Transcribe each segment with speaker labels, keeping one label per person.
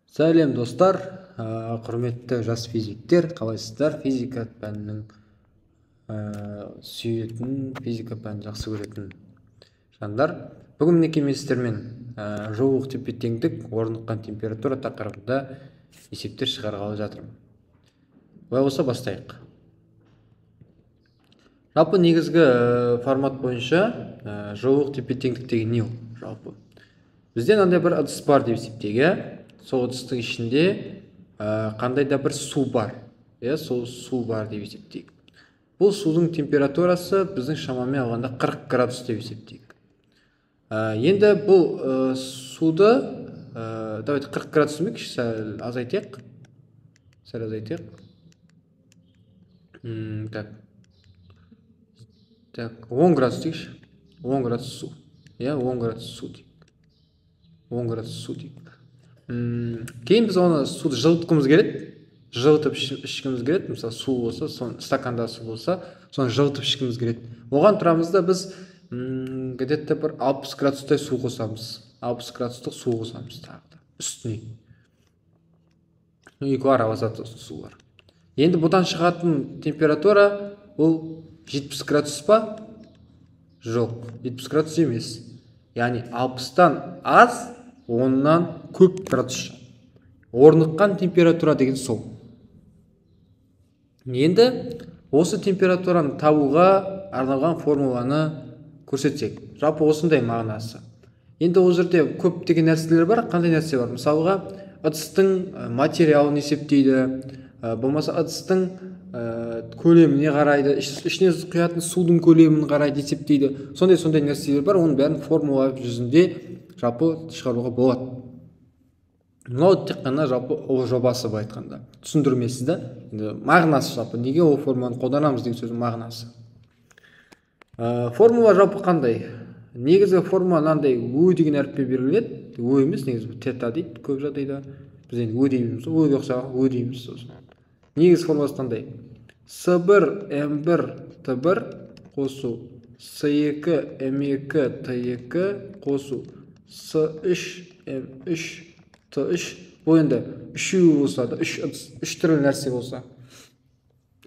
Speaker 1: Сәлем достар, құрметті жас физиктер, қалайсыздар? Физика пәнінің сүйетін, физика пәнін жақсы көретін жандар. Бүгін мінекей сіздермен жылулық тепе теңдік, орныққан температура тақырыбында есептер шығарғалы жатырмын. Олай болса бастайық. Жалпы негізгі формат бойынша жылулық тепе теңдік деген не ол? Жалпы бізде мынандай бір ыдыс бар деп есептейік. Сол ыдыстың ішінде қандай да бір су бар. Сол су бар деп есептейік. Бұл судың температурасы біздің шамамен алғанда 40 градус деп есептейік. Енді бұл суды, давайте 40 градус демек, сәл азайтайық. Так, 10 градус дейікші. 10 градус су. 10 градус су дейік. 10 градус су дейік. Кейін біз оны суды жылытқымыз келеді. Жылытып ішкіміз келеді. Мысалы су болса, стаканда су болса, соны жылытып ішкіміз келеді. Оған тұрамызда біз где-то бір 60 градустай су қосамыз. 60 градустық су қосамыз тағы да үстіне. Екі араласады сулар. Енді бұдан шығатын температура ол 70 градус па? Жоқ, 70 градус емес. Яғни 60-тан аз, 10-нан көп градус. Орныққан температура деген сол. Енді осы температураны табуға арналған формуланы көрсетсек. Жалпы осындай мағынасы. Енді ол жерде көп деген нәрселер бар. Қандай нәрсе бар? Мысалға, ыдыстың материалын есептейді. Болмаса ыдыстың көлеміне қарайды. Ішіне құятын судың көлемін қарайды, есептейді. Сондай нәрселер бар. Оның бәрін формула жүзінде жалпы шығаруға болады. Мынау тек қана жалпы ол жобасы былай айтқанда. Түсіндірмесіз да. Мағынасы жалпы. Неге ол формуланы қолданамыз деген сөздің мағынасы. Формула жалпы қандай? Негізгі формула мынандай Ө деген әріппен беріледі. Ө емес, негізі тета дейді көп жағдайда. Біз енді Ө дейміз. Өге ұқсаған Ө дейміз. Негізгі формуласы қандай? С1 М1 Т1 қосу С2 М2 Т2 қосу С3 М3 Т3. Бұл енді үшеуі болса да, үш түрлі нәрсе болса,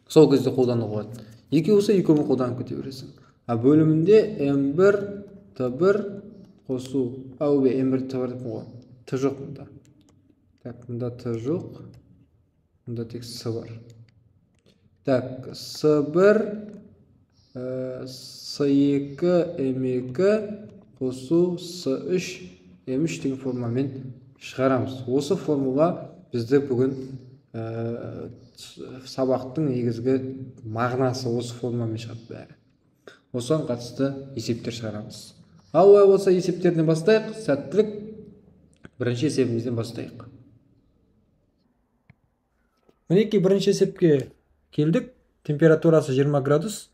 Speaker 1: сол кезде қолдануға болады. Екі болса, екеуін қолданып кете бересің. Бөлімінде М1 Т1 қосу М1 Т1 деп қойған. Т жоқ мұнда. Так, мұнда Т жоқ. Мұнда тек С бар. Так, С1 С2 М2 қосу С3 М3 деген формамен шығарамыз. Осы формула бізді бүгін сабақтың негізгі мағынасы осы формамен шығады бәрі. Осыған қатысты есептер шығарамыз. Ал олай болса есептерден бастайық. Сәттілік, бірінші есебімізден бастайық. Мінекей бірінші есепке келдік. Температурасы 20 градус,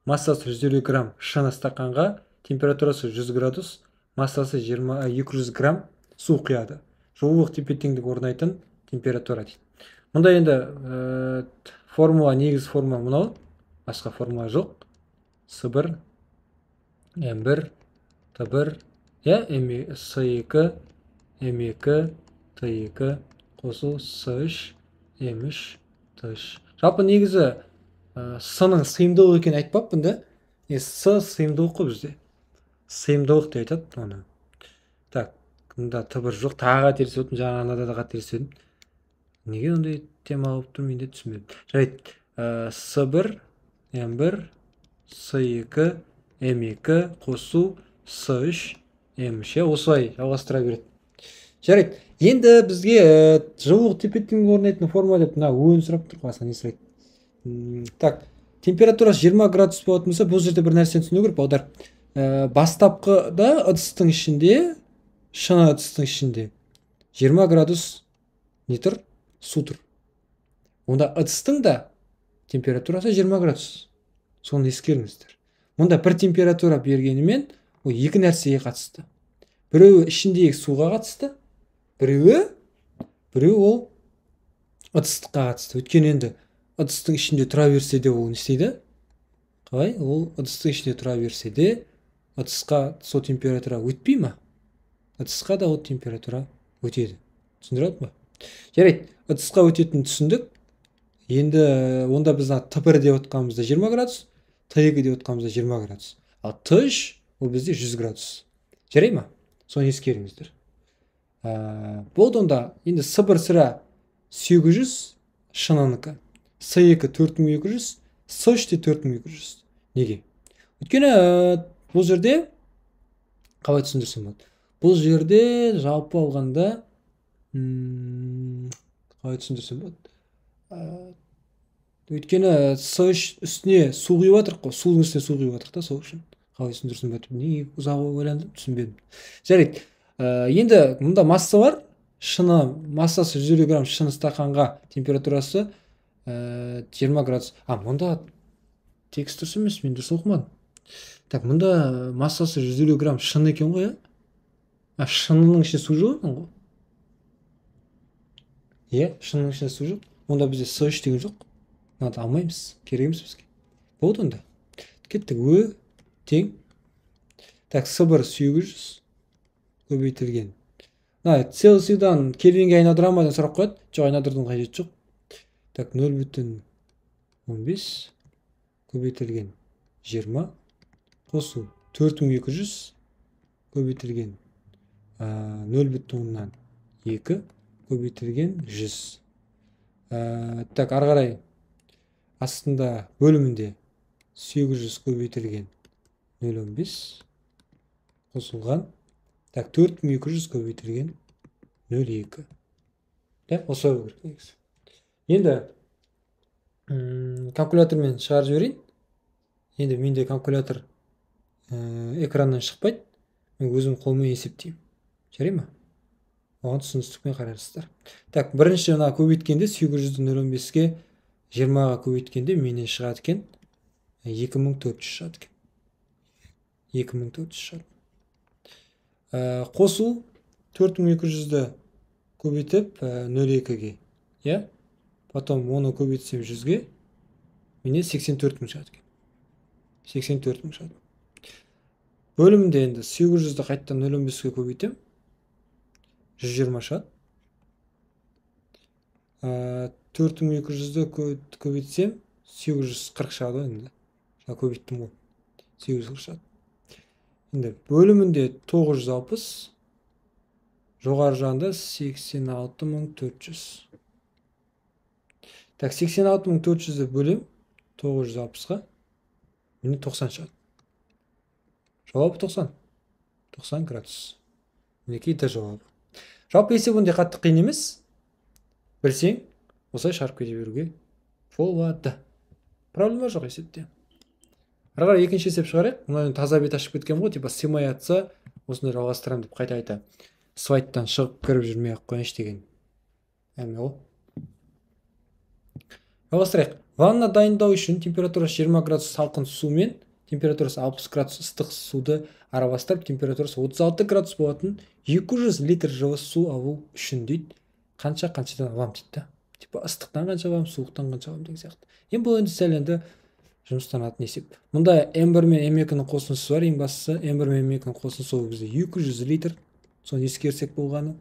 Speaker 1: массасы 150 грамм шыны стақанға, температурасы 100 градус, массасы 200 грамм су құяды. Жылулық тепе теңдік орнайтын температура дейді. Мұнда енді формула, негіз формула мынау, басқа формула жоқ. С1 М1 Т1 С2 М2 Т2 қосу С3 М3 Т3. Жалпы негізі С-ның сыйымдылығы екен айтпаппын да. С сыйымдылық қой бізде. Сыйымдылық деп айтады оны. Так, мұнда Т1 жоқ. Тағы қателесіп, жаңағыда да қателесіп. Неге ондай тема алып тұр, мен де түсінбедім. Жарайды. С1 М1 С2 М2 қосу С3 М3. Осылай жалғастыра береді. Жарайды. Енді бізге жылулық тепе теңдік орнайтын формула деп мына Өні сұрап тұр, қасынан не сұрайды. Так, температурасы 20 градус болатын болса, бұл жерде бір нәрсені түсіну керек, балдар. Бастапқыда ыдыстың ішінде, шыны ыдыстың ішінде 20 градус не тұр? Су тұр. Онда ыдыстың да температурасы 20 градус. Соны ескеріңіздер. Мұнда бір температура бергенімен, ол екі нәрсеге қатысты. Біреуі ішіндегі суға қатысты, біреуі ол ыдыстыққа қатысты. Өйткені енді ыдыстың ішінде тұра берсе де ол не істейді? Қалай? Ол ыдыстың ішінде тұра берсе де, ыдысқа сол температура өтпей ма? Ыдысқа да ол температура өтеді. Түсіндіреді ме? Жарайды, ыдысқа өтетінін түсіндік. Енді онда біз Т1 деп отқанымызда 20 градус, Т2 деп отқанымызда 20 градус. Ал Т3 ол бізде 100 градус. Жарай ма? Соны ескеріңіздер. Болды онда. Енді С1 сірә 800 шынынікі, С2 4200, С3 де 4200. Неге? Өйткені бұл жерде қалай түсіндірсем болады? Бұл жерде жалпы алғанда қалай түсіндірсем болады? Өйткені С3 үстіне су құйып жатырық қой, судың үстіне су құйып жатырық та, сол үшін. Қалай түсіндірсем болады? Неге ұзақ ойландым, түсінбедім. Жарайды. Енді мұнда масса бар, шыны массасы 150 грамм, шыны стақанға температурасы 20 градус. Мұнда текст дұрыс емес, мен дұрыс оқымадым. Так, мұнда массасы 150 грамм шыны екен ғой, шынының ішінде су жоқ екен ғой. Шынының ішінде су жоқ. Онда бізде С3 деген жоқ. Мынады алмаймыз, керек емес бізге. Болды онда. Кеттік, Ө тең. Так, С1 800 көбейтілген. Цельсийдан кельвинге айналдыра ма деп сұрақ қояды. Жоқ, айналдырудың қажеті жоқ. Так, 0,15 көбейтілген 20 қосу 4200 көбейтілген 0,2 көбейтілген 100. Так, ары қарай астында бөлімінде 800 көбейтілген 0,15 қосылған. Так, 4200 көбейтілген 0,2. Осы ой керек. Енді калькулятормен шығарып жіберейін. Енді менде калькулятор экраннан шықпайды. Мен өзім қолмен есептеймін. Жарай ма? Оған түсіністікпен қарайсыздар. Так, бірінші көбейткенде 800-ді 0,15-ге 20-ға көбейткенде менен шығады екен 2400 шығады екен. 2400 шығады. Қосу 4200-ді көбейтіп 0,2-ге. Потом оны көбейтсем 100-ге, менен 84 мың шығады екен. 84 мың шығады. Бөлімде енді 800-ді қайттан 0,15-ге көбейтем, 120 шығады. 4200-ді көбейтсем 840 шығады енді. Көбейттім ғой. 840 шығады. Енді бөлімінде 960, жоғары жағында 86400. Так, 86400-ді бөлем 960-ға, менен 90 шығады. Жауабы 90. 90 градус. Мінекей де жауабы. Жалпы есебінде қатты қиын емес. Білсең, осылай шығарып кете беруге болады. Проблема жоқ есепте. Ары қарай екінші есеп шығарайық. Мұнан таза бет ашып кеткен ғой, типа сыймай атса, осындай жалғастырамын деп қайта слайдтан шығып кіріп жүрмей ақ қойыншы деген әңгіме ғой. Жалғастырайық. Ванна дайындау үшін температурасы 20 градус салқын су мен температурасы 60 градус ыстық суды араластырып, температурасы 36 градус болатын 200 литр жылы су алу үшін дейді. Қаншадан алам дейді. Типа ыстықтан қанша алам, суықтан қанша алам деген сияқты. Бұл енді сәл енді жұмыстанатын есеп. Мұнда М1 мен М2-ның қосындысы бар. Ең бастысы М1 мен М2-ның қосындысы ол бізде 200 литр. Соны ескерсек болғаны.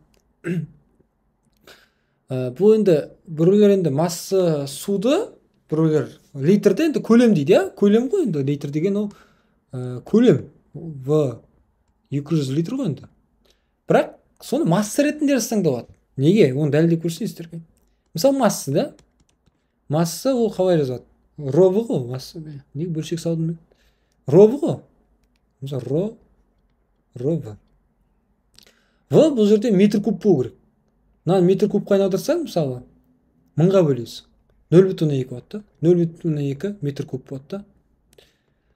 Speaker 1: Бұл енді біреулер енді масса суды, біреулер литрді енді көлем дейді, көлем ғой енді. Литр деген ол көлем. В 200 литр ғой енді. Бірақ соны масса ретінде жазсаң да болады. Неге? Оны дәлелдеп көрсеңіздерге. Мысалы масса, да? Масса ол қалай жазады? Робы ғой масса. Неге бөлшек салдым мен? Робы ғой. Мысалы робы. В бұл жерде метр куб болу керек. Мынаны метр кубқа айналдырсаң, мысалы, 1000-ға бөлесің. 0,2 болады. 0,2 метр куб болады.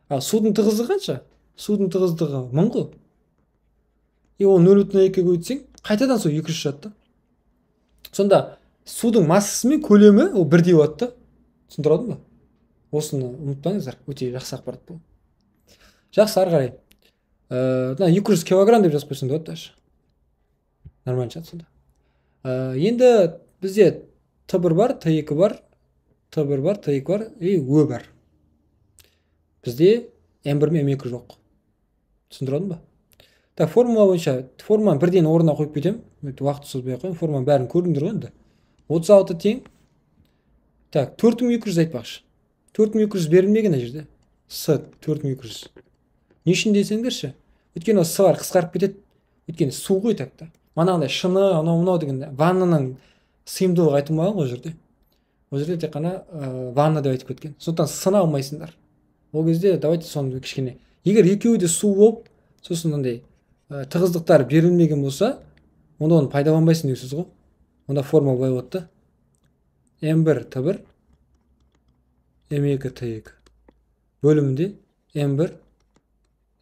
Speaker 1: Ал судың тығыздығы қанша? Судың тығыздығы 1000 ғой. Ол 0,2-ге көбейтсең, қайтадан сол 200 шығады. Сонда судың массасы мен көлемі ол бірдей болады. Түсіндіре алдым ба? Осыны ұмытпаңыздар, өте жақсы ақпарат бұл. Жақсы, ары қарай. 200 килограмм деп жазып қойсаң да болады даже. Нормально шығады сонда. Енді бізде Т1 бар, Т2 бар, Т1 бар, Т2 бар и Ө бар. Бізде М1 мен М2 жоқ. Түсіндіре алдым ба? Так, формула бойынша форманы бірден орнына қойып кетемін. Уақытты созбай ақ қояйын. Форманың бәрін көрдіңдер ғой енді. 36 тең. Так, 4200 айтпақшы. 4200 берілмеген ана жерде. С 4200. Не үшін десеңдерші? Өйткені С бар қысқарып кетеді. Өйткені су ғой такта. Манағыдай шыны, анау деген ваннаның сыйымдылығы айтылмаған ғой жерде. Ол жерде тек қана ванна деп айтып кеткен. Сондықтан сына алмайсыңдар. Ол кезде давайте соны кішкене. Егер екеуі де су болып, сосын андай тығыздықтар берілмеген болса, онда оны пайдаланбайсың деген сөз ғой. Онда форма былай болады да. М1 Т1 М2 Т2 бөлімінде М1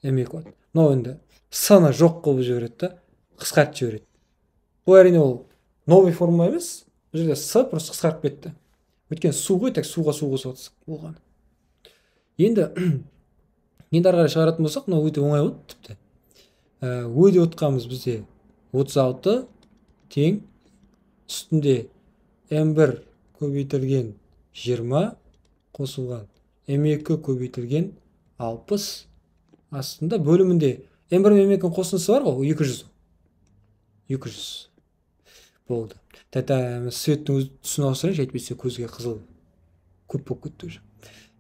Speaker 1: М2 болады. Мынау енді саны жоқ қылып жібереді да, қысқартып жібереді. Бұл әрине ол новый форма емес. Бұл жерде С просто қысқарып кетті. Өйткені су ғой, тек суға су қосып болған. Енді ары қарай шығаратын болсақ, мынау өте оңай болды тіпті. Өйде отқанымыз бізде 36 тең үстінде М1 көбейтілген 20 қосылған М2 көбейтілген 60 астында бөлімінде М1 мен М2 қосындысы бар ғой, 200 болды. Тәтә светтің түсін ауыстырайыншы, әйтпесе көзге қызыл көп болып кетті уже.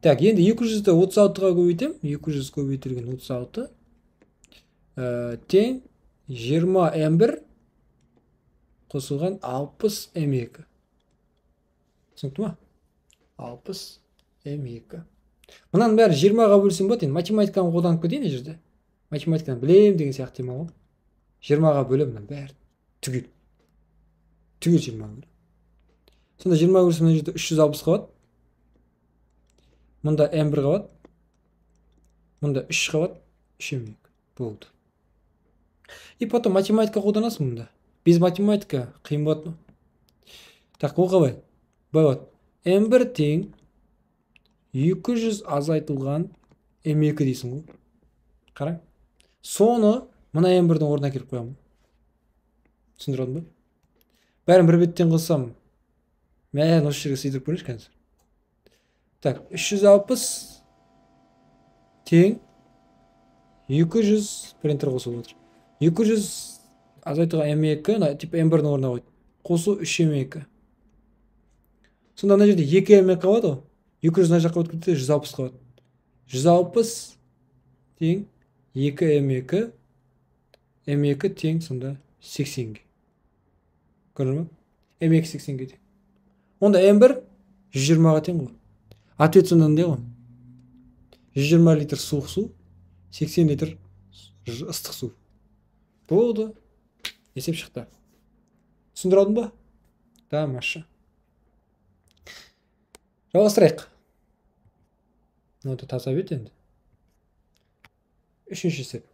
Speaker 1: Так, енді 200-ді 36-ға көбейтем. 200 көбейтілген 36 тең 20 М1 қосылған 60 М2. Түсінікті ма? 60 М2. Мұнан бәрі 20-ға бөлсем болады. Енді математиканы қолданып кетейін жерде. Математиканы білем деген сияқты ма ғой. 20-ға бөлем мұнан бәрі. Түгел 20-ға бөлем. Сонда 20-ға бөлсем мұнан жерде 360 қалады. Мұнда М1 қалады. Мұнда 3 қалады. 3 М2 болды. И потом математика қолданасың мұнда. Без математика қиын болады. Так, ол қалай? Болады. М1 тең 200 азайтылған М2 дейсің ғой. Қараң. Соны мына М1-дің орнына келіп қоямын. Түсіндірдің ба? Бәрін бір беттен қылсам, мән осы жерге сыйдырып көрейінші қазір. Так, 360 тең 200 принтер қосылып отыр. 200 азайтылған М2, типа М1-дің орнына қойды. Қосу 3 М2. Сонда мына жерде 2 М2 қалады ғой. 200 мына жаққа өтіп кетсе 160 қалады. 160 тең 2 М2. М2 тең сонда 80-ге. Көрдің ме? М2 80-ге тең. Онда М1 120-ға тең ғой. Ответ сонда не ғой? 120 литр суық су, 80 литр ыстық су. Болды. Есеп шықты. Түсіндір алдың ба? Да, маша. Жалғастырайық. Ноты таза бет енді. Үшінші есеп.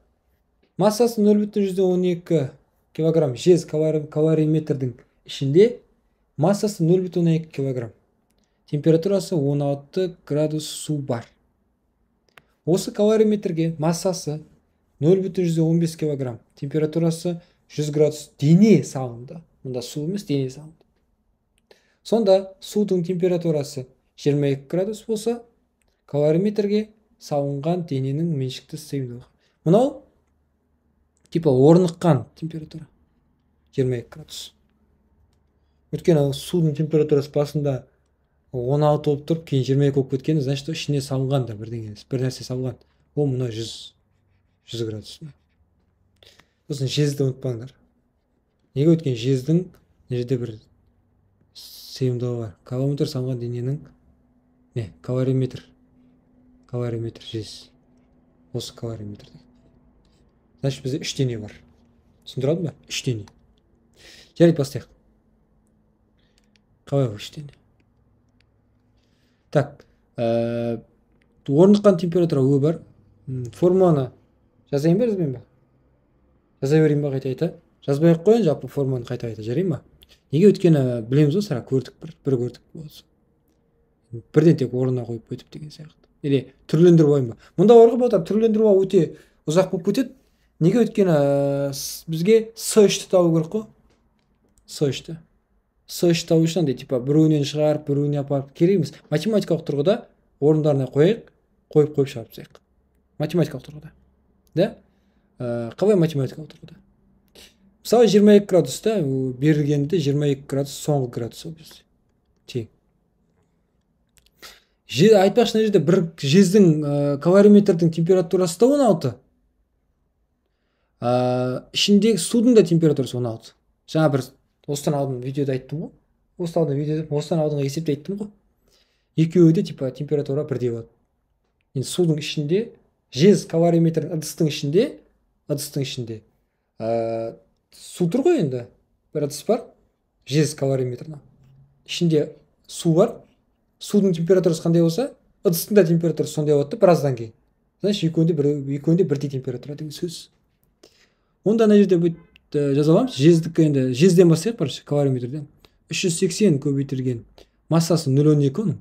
Speaker 1: Массасы 0,12 килограмм жез калориметрдің ішінде массасы 0,12 килограмм. Температурасы 16 градус су бар. Осы калориметрге массасы 0,15 килограмм. Температурасы 100 градус дене салынды. Мұнда су емес, дене салынды. Сонда судың температурасы 22 градус болса, калориметрге салынған дененің меншікті сыйымдылығы. Мынау типа орныққан температура 22 градус. Өйткені судың температурасы басында 16 болып тұрып, кейін 22 болып кеткені, значит, ішіне салынған да бір нәрсе салынған. Ол мына 100 градус. Сосын жезді ұмытпаңдар. Неге өткен жездің жерде бір сыйымдылығы бар. Калометр салынған дененің калориметр жез. Осы калориметр. Значит, бізде 3 дене бар. Түсіндір алдың ба? 3 дене. Жарайды, бастайық. Қалай бар 3 дене? Так, орныққан температура Ö бар. Формуланы жазайын ба, жазбайын ба? Жаза берейін ба, қайта. Жазбай ақ қояйын, жалпы формуланы қайта жарайын ба? Неге өткені білеміз ғой, сара көрдік бір көрдік болсын. Бірден тек орнына қойып өтіп деген сияқты. Или түрлендіріп алайын ба? Мұнда бар ғой, батыр, түрлендіріп алу өте ұзақ болып кетеді. Неге өткені бізге С3-ті табу керек қой? С3-ті. С3 табу үшін андай типа біреуінен шығарып, біреуіне апарып керек емес. Математикалық тұрғыда орындарына қойып шығарып тастайық. Математикалық тұрғыда. Да? кабай математикалык тургуда. Мисалы 22 градус да, берилгенде 22 градус соңғы градус ол кезде. Тең. Айтпақшы мына жерде бір жездің калориметрдің температурасы да 16. Ішіндегі судың да температурасы 16. Жаңа бір осыдан алдын видеода айттым ғой. Осыдан алдыңғы есепте айттым ғой. Екеуі де типа температура бірдей болады. Енді судың ішінде жез калориметр ыдыстың ішінде су тұр ғой енді. Бір ыдыс бар. Жез калориметрна. Ішінде су бар. Судың температурасы қандай болса, ыдыстың да температурасы сондай болады біраздан кейін. Значит, екеуінде бірдей температура деген сөз. Онда ана жерде бүйтіп жаза аламыз. Жездікі енді жезден бастайық бірінші калориметрден. 380 көбейтілген массасы 0,12 оның.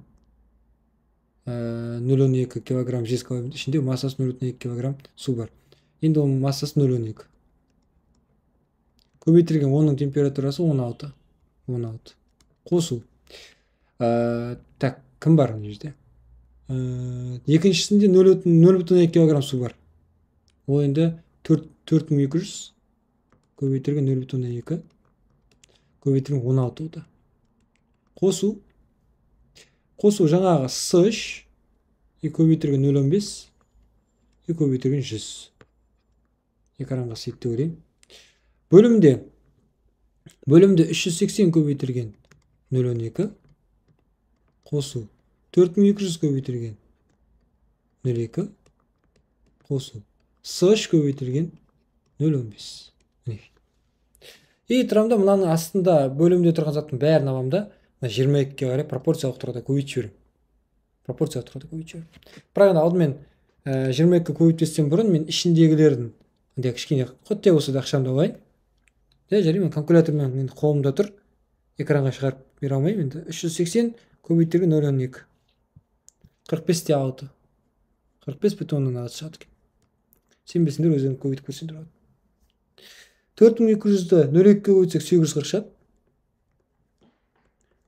Speaker 1: 0,12 килограмм жез калориметр ішінде массасы 0,2 килограмм су бар. Енді оның массасы 0,12. Көбейтілген оның температурасы 16. Қосу. Так, кім бар ана жерде? Екіншісінде 0,2 килограмм су бар. Ол енді 4200 көбейтілген 0,2 көбейтілген 16 ода. Қосу жаңағы с3 көбейтілген 0,15 көбейтілген 100. Экранға сетті көрейін. Бөлімде 380 көбейтілген 0,2 қосу 4200 көбейтілген 0,2 қосу с3 көбейтілген 0,15. Тұрамда мынаның астында бөлімде тұрған заттың бәрін аламын да 22-ге қарай пропорциялық тұрғыда көбейтіп жіберем. Бірақ алдымен 22-ге көбейтпестен бұрын мен ішіндегілердің кішкене қотте болса да ақшамды алайын. Жарайды, мен калькулятормен қолымда тұр. Экранға шығарып бере алмаймын. Енді 380 көбейтілген 0,2. 45-те 6. 45 бүтін оннан 6 шығады екен. Сенбесіңдер, өзің көбейтіп көрсеңдер болады. 4200-ді 0,2-ге көбейтсек 840 шығады.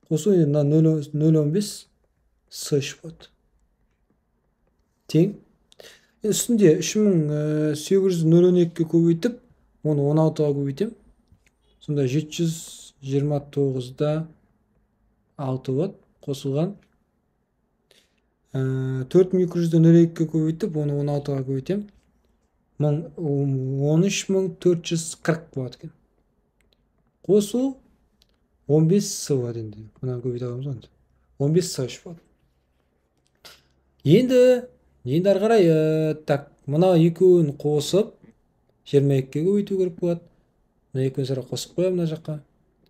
Speaker 1: Қосу енді 0,15 с3 болады. Тең. Үстінде 3800-ді 0,2-ге көбейтіп, оны 16-ға көбейтем. Сонда 729-да 6 болады. Қосылған. 4200-ді 0,2-ге көбейтіп, оны 16-ға көбейтем. 13440 болады екен. Қосу 15 с болады енді. Мұнан көбейт аламыз онда. 15 с3 болады. Енді ары қарай мына екеуін қосып 22-ге көбейту керек болады. Мына екеуін сара қосып қоямын мына жаққа.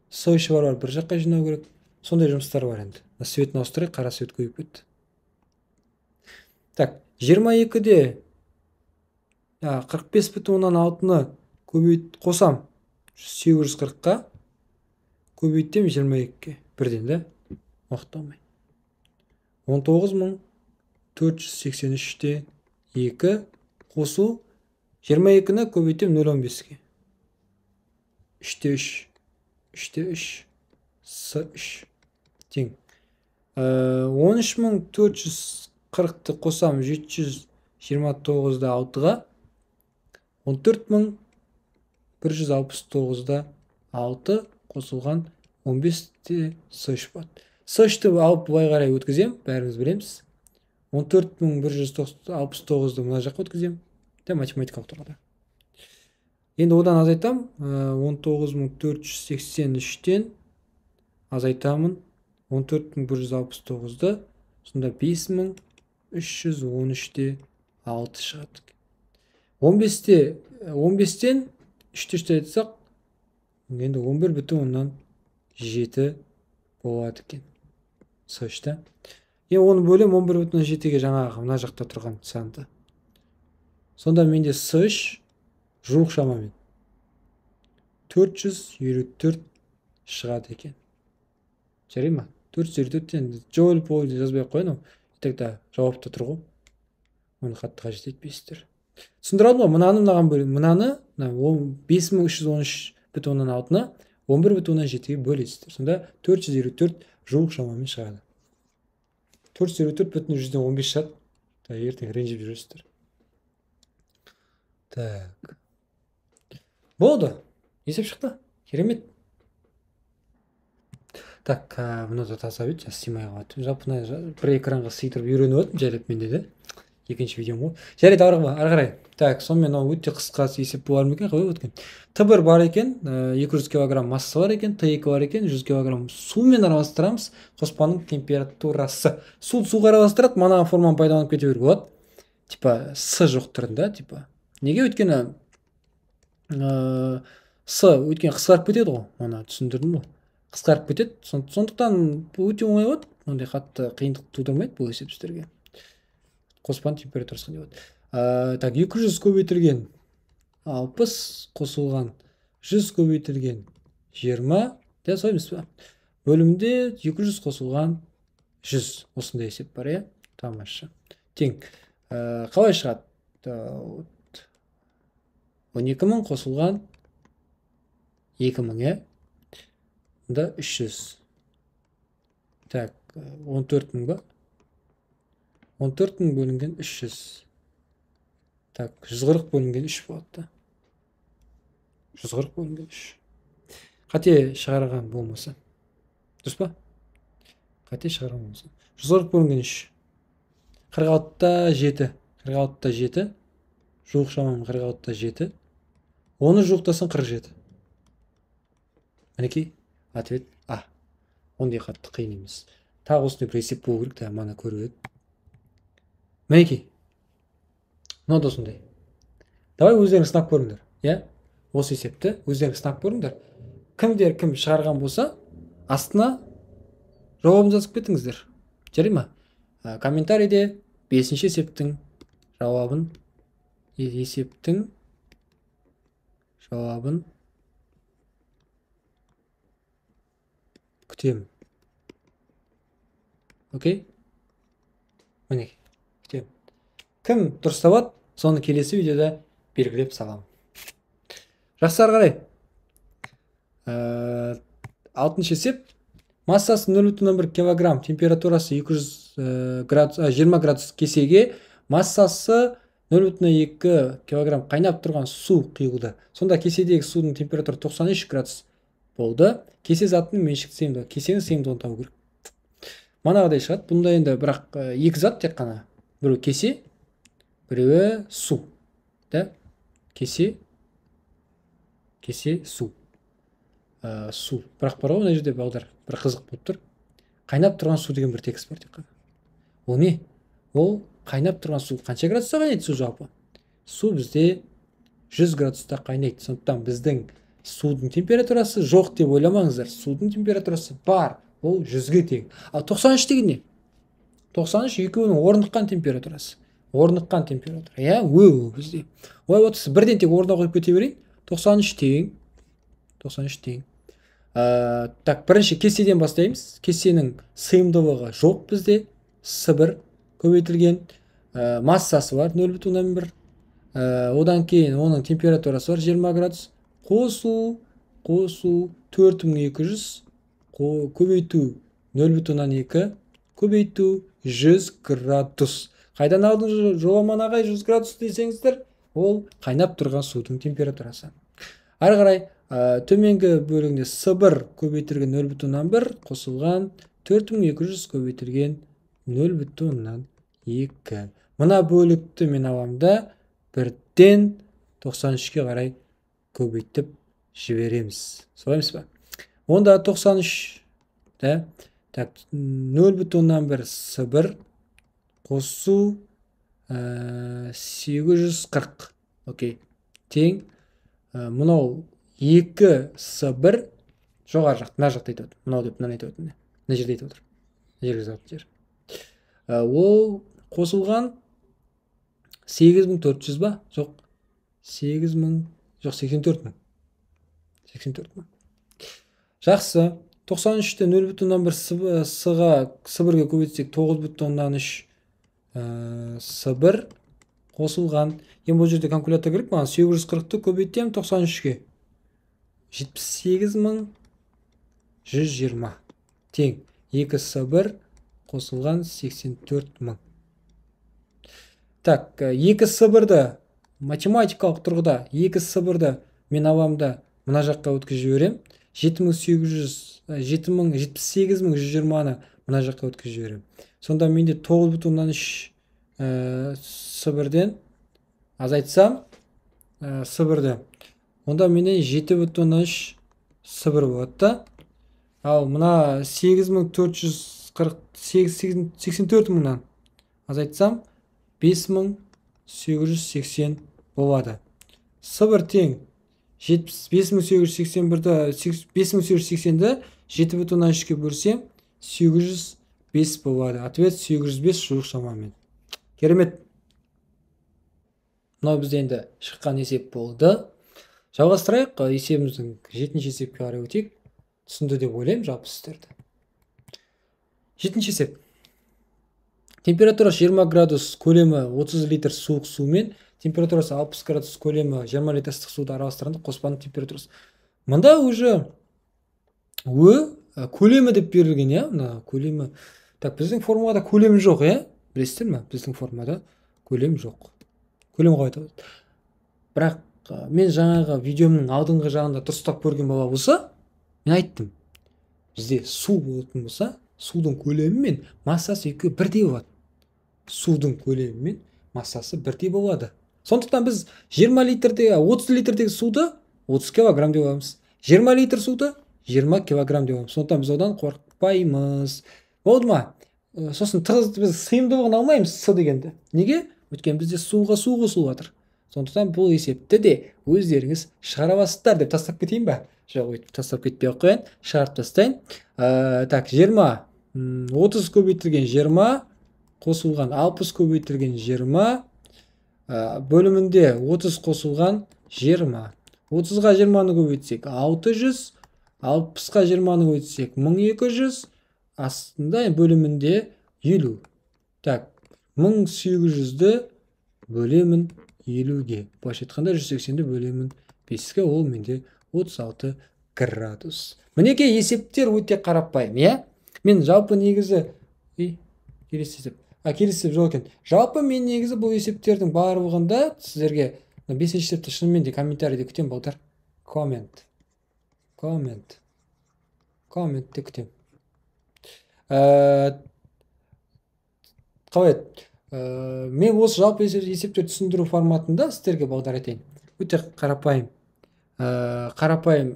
Speaker 1: С3 бар бір жаққа жинау керек. Сондай жұмыстар бар енді. Светін ауыстырайық, қара свет көбейіп кетті. Так, 22-де 45,6-ны қосам 840-қа көбейтем 22-ге бірден да уақыт алмай. 19483-те 2 қосу 22-ні көбейтем 0,15-ге. 3-те 3 с3 тең. 13440-ты қосам 729-да 6-ға 14169-да 6 қосылған 15-те с3 болады. С3-ті алып былай қарай өткізем, бәріміз білеміз. 14169-ды мына жаққа өткізем. Математикалық тұрғыда. Енді одан азайтам. 19483-тен азайтамын 14169-ды. Сонда 5313-те 6 шығады. 15-тен 3-те айтсақ, енді 11,7 болады екен. С3-та. Оны бөлем 11,7-ге жаңағы мына жақта тұрған санды. Сонда менде с3 жуық шамамен 454 шығады екен. Жарай ма? 454-тен жол бойды жазбай қойын. Итекта жауапта тұр ғой. Оны қатты қажет етпейсіздер. Түсіндіралды ма? Мынаған бөлем. Мынаны 5313,6-ны 11,7-ге бөлесіздер. Сонда 454 жуық шамамен шығады. 454,15 шығады. Ертең ренжіп жүресіздер. Так. Болды. Есеп шықты. Керемет. Так, мұны да таза бет, сыймай қалады. Жалпы бір экранға сыйдырып үйреніп отырмын жайлап менде де. Екінші видеом ғой. Жарайды, ары қарай. Так, сонымен ол өте қысқа есеп болар ма екен, қойып өткен. Т1 бар екен, 200 килограмм массасы бар екен, Т2 бар екен, 100 килограмм сумен араластырамыз. Қоспаның температурасы. Суға араластырады, манаған форманы пайдаланып кете беруге болады. Типа С жоқ түрінде, типа. Неге? Өйткені С өйткені қысқарып кетеді ғой, оны түсіндірдім ғой. Қысқарып кетеді, сондықтан өте оңай болады, ондай қатты қиындық тудырмайды бұл есеп сіздерге. Қоспаның температурасы қандай болады? Так, 200 көбейтілген 60 қосылған 100 көбейтілген 20 де солай емес па? Бөлімде 200 қосылған 100, осындай есеп бар, е? Тамаша. Тең. Қалай шығады? 12.000 қосылған 2.000, е? Да 300. Так, 14.000 ба? 14.000 бөлінген 300. Так, 140 бөлінген 3 болады. 140 бөлінген 3. Қате шығарған болмаса. Дұрыс па? Қате шығарған болмаса. 140 бөлінген 3. 46-та 7. 46-та 7. Жуық шамам 46-та 7. Оны жуықтасын 47. Мінекей, ответ А. Ондай қатты қиын емес. Тағы осындай бір есеп болу керек, та мана көріп еді. Мінекей. Мынау да осындай. Давай өздеріңіз сынап көріңдер. Иә? Осы есепті өздеріңіз сынап көріңдер. Кім шығарған болса, астына жауабын жазып кетіңіздер. Жарай ма? Комментарийде 5-ші есептің жауабын күтемін. Окей? Міне, күтемін. Кім дұрыс табады, соны келесі видеода белгілеп саламын. Жақсы, ары қарай. 6-шы есеп. Массасы 0,1 килограмм, температурасы 20 градус кесеге, массасы 0,2 килограмм қайнап тұрған су құйылды. Сонда кеседегі судың температурасы 93 градус болды. Кесе затының меншікті сыйымдылығы, кесенің сыйымдылығын табу керек. Манағыдай шығады. Бұнда енді бірақ екі зат тек қана. Біреу кесе, біреуі су. Да? Кесе, су. Су. Бірақ бар ғой, мына жерде бағдар бір қызық болып тұр. Қайнап тұрған су деген бір текст бар тек қана. Ол не? Ол қайнап тұрған су қанша градуста қайнайды су жалпы? Су бізде 100 градуста қайнайды. Сондықтан біздің судың температурасы жоқ деп ойламаңыздар. Судың температурасы бар. Ол 100-ге тең. Ал 93 деген не? 93 екеуінің орныққан температурасы. Орныққан температура. Я, бізде. Ой, отыз бірден тек орнына қойып кете берейін. 93 тең. 93 тең. Так, бірінші кеседен бастаймыз. Кесенің сыйымдылығы жоқ бізде. С1 көбейтілген. Массасы бар 0,1. Одан кейін оның температурасы бар 20 градус. Қосу 4200, көбейту 0,2, көбейту 100 градус. Қайдан алдың жоламан ағай 100 градус десеңіздер, ол қайнап тұрған судың температурасы. Ары қарай, төменгі бөлігінде С1 көбейтілген 0,1 қосылған 4200 көбейтілген 0,2. Мына бөлікті мен аламда бірден 93-ке қарай көбейтіп жібереміз. Солай емес па? Онда 93, да? Так, 0,1 С1 қосу 840. Окей. Тең. Мұнау 2 С1 жоғары жақ, мына жақта айтып отыр. Мұнау деп мынаны айтып отыр. Мына жерде айтып отыр. Жер. Ол қосылған 8400 ба? Жоқ. 8000, жоқ 84 мың. Жақсы. 93-те 0,1 С1-ге көбейтсек 9,3 С1 қосылған. Ең бұл жерде калькулятор керек, маған 840-ті көбейтем 93-ге. 78120. Тең. 2 С1 қосылған 84 мың. Так, 2 С1-ді математикалық тұрғыда 2 С1-ді мен аламын да мына жаққа өткізіп жіберемін. 78,120-ны мына жаққа өткізіп жіберемін. Сонда менде 9,3 С1-ден азайтсам С1-ді. Онда менен 7,3 С1 болады да. Ал мына 84 мыңнан азайтсам 5880 болады. С1 тең 5880-ді 7,3-ке бөлсем 805 болады. Ответ 805 жуық шамамен. Керемет. Мынау бізде енді шыққан есеп болды. Жалғастырайық. Есебіміздің 7-ші есепке қарай өтейік. Түсінді деп ойлаймын жалпы сіздерді. 7-ші есеп. Температурасы 20 градус, көлемі 30 литр суық сумен, температурасы 60 градус, көлемі 20 литр ыстық суды араластырғанда қоспаның температурасы. Мында уже көлемі деп берілген, иә? Мына көлемі. Так, біздің формулада көлем жоқ, иә? Білесіздер ме? Біздің формулада көлем жоқ. Көлем қалай табылады? Бірақ мен жаңағы видеомның алдыңғы жағында дұрыстап көрген бола болса, мен айттым. Бізде су болатын болса, судың көлемі мен массасы екеуі бірдей болады. Судың көлемі мен массасы бірдей болады. Сондықтан біз 20 литрдегі, 30 литрдегі суды 30 килограмм деп аламыз. 20 литр суды 20 килограмм деп аламыз. Сондықтан біз одан қорықпаймыз. Болды ма? Сосын біз сыйымдылығын алмаймыз С дегенді. Неге? Өйткені бізде суға су қосылып жатыр. Сондықтан бұл есепті де өздеріңіз шығара аласыздар деп тастап кетейін ба? Жоқ, өйтіп тастап кетпей ақ қояйын. Шығарып тастайын. Так, 20, 30 көбейтілген 20, қосылған 60 көбейтілген 20, бөлімінде 30 қосылған 20. 30-ға 20-ны көбейтсек 600, 60-ға 20-ны көбейтсек 1200, астында бөлімінде 50. Так, 1800-ді бөлемін 50-ге. Былайша айтқанда 180-ді бөлемін 5-ке, ол менде 36 градус. Мінекей есептер өте қарапайым, иә? Мен жалпы негізі келесі есеп жоқ екен. Жалпы мен негізі бұл есептердің барлығында сіздерге 5-ші есепті шынымен де комментарийде күтем, балдар. Коммент де күтем. Қалай? Мен осы жалпы есептер түсіндіру форматында сіздерге балдар айтайын. Өте қарапайым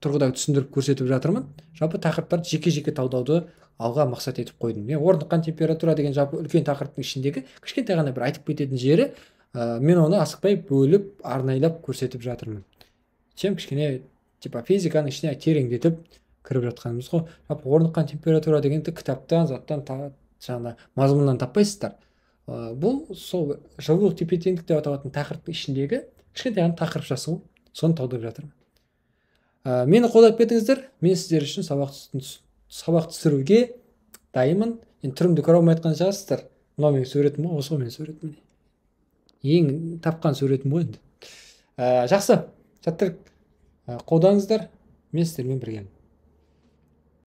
Speaker 1: тұрғыда түсіндіріп көрсетіп жатырмын. Жалпы тақырыптарды жеке-жеке талдауды алға мақсат етіп қойдым. Орныққан температура деген жалпы үлкен тақырыптың ішіндегі кішкентай ғана бір айтып кететін жері, мен оны асықпай бөліп, арнайлап көрсетіп жатырмын. Кішкене физиканың ішіне тереңдетіп кіріп жатқанымыз ғой. Жалпы орныққан температура дегенді кітаптан, заттан, мазмұннан таппайсыздар. Бұл сол жылулық тепе-теңдік деп аталатын тақырыптың ішіндегі кішкентай ғана тақырыпшасы ғой. Соны талдап жатырмын. Мені қолдап кетіңіздер. Мен сіздер үшін сабақ түсіруге дайынмын. Енді түрімді көре алмай жатқан шығарсыздар. Мынау менің суретім ғой, осы ғой менің суретім. Ең тапқан суретім ғой енді. Жақсы, сәттілік қолдаңыздар. Мен сіздермен біргемін.